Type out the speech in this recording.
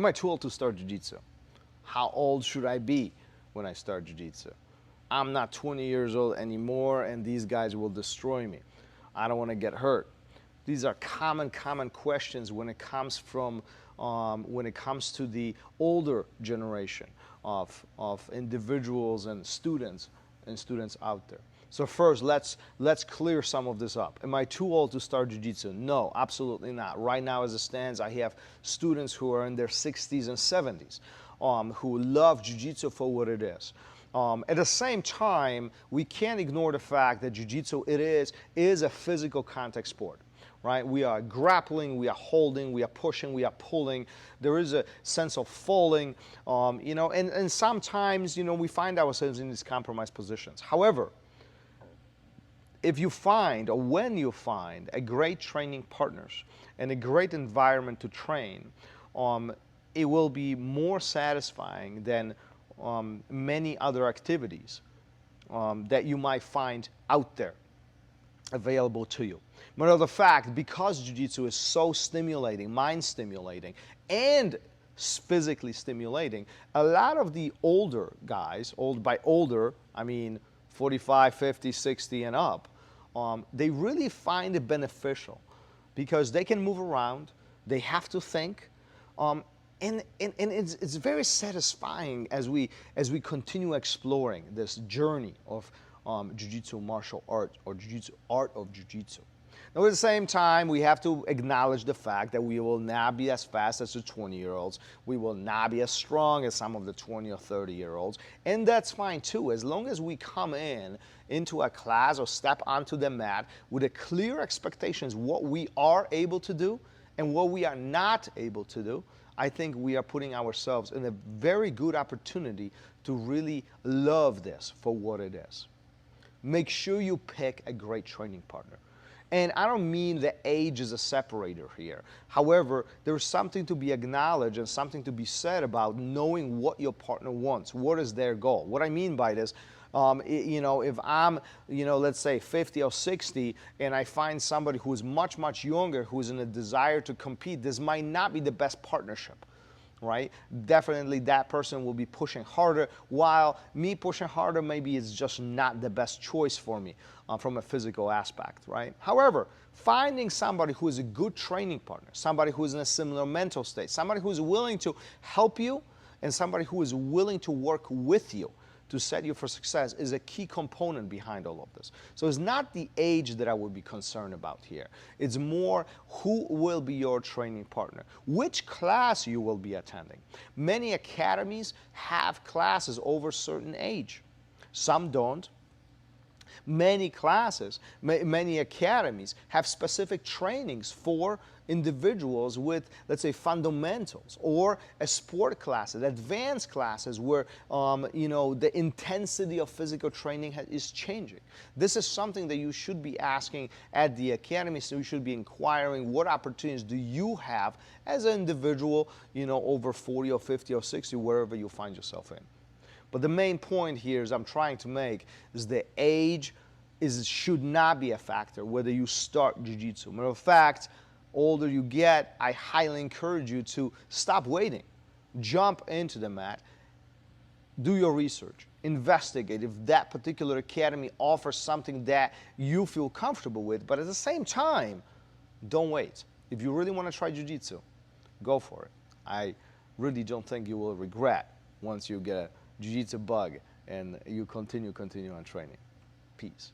Am I too old to start jiu-jitsu? How old should I be when I start jiu-jitsu? I'm not 20 years old anymore, and these guys will destroy me. I don't want to get hurt. These are common questions when it comes to the older generation of individuals and students out there. So first, let's clear some of this up. Am I too old to start jiu-jitsu? No, absolutely not. Right now, as it stands, I have students who are in their 60s and 70s who love jiu-jitsu for what it is. At the same time, we can't ignore the fact that jiu-jitsu is a physical contact sport. Right? We are grappling, we are holding, we are pushing, we are pulling. There is a sense of falling, and sometimes, we find ourselves in these compromised positions. However, if you find, or when you find, a great training partners and a great environment to train, it will be more satisfying than many other activities that you might find out there available to you. Matter of fact, because jiu-jitsu is so stimulating, mind stimulating, and physically stimulating, a lot of the older guys, by older, I mean 45, 50, 60 and up, they really find it beneficial because they can move around, they have to think, and it's very satisfying as we continue exploring this journey of jiu-jitsu martial art, or jiu-jitsu art of jiu-jitsu. Now, at the same time, we have to acknowledge the fact that we will not be as fast as the 20-year-olds. We will not be as strong as some of the 20 or 30-year-olds. And that's fine too, as long as we come into a class or step onto the mat with a clear expectations what we are able to do and what we are not able to do. I think we are putting ourselves in a very good opportunity to really love this for what it is. Make sure you pick a great training partner. And I don't mean that age is a separator here. However, there's something to be acknowledged and something to be said about knowing what your partner wants. What is their goal? What I mean by this, if I'm, let's say 50 or 60 and I find somebody who's much, much younger, who's in a desire to compete, this might not be the best partnership. Right? Definitely that person will be pushing harder, while me pushing harder maybe is just not the best choice for me from a physical aspect, right? However, finding somebody who is a good training partner, somebody who is in a similar mental state, somebody who is willing to help you, and somebody who is willing to work with you to set you for success is a key component behind all of this. So it's not the age that I would be concerned about here. It's more who will be your training partner, which class you will be attending. Many academies have classes over a certain age. Some don't. Many classes, many academies have specific trainings for individuals with, let's say, fundamentals, or a sport classes, advanced classes where, the intensity of physical training is changing. This is something that you should be asking at the academy, so you should be inquiring what opportunities do you have as an individual, over 40 or 50 or 60, wherever you find yourself in. But the main point here is I'm trying to make is the age should not be a factor whether you start jiu-jitsu. Matter of fact, older you get, I highly encourage you to stop waiting. Jump into the mat, do your research, investigate if that particular academy offers something that you feel comfortable with, but at the same time, don't wait. If you really want to try jiu-jitsu, go for it. I really don't think you will regret once you get a jiu-jitsu bug and you continue on training. Peace.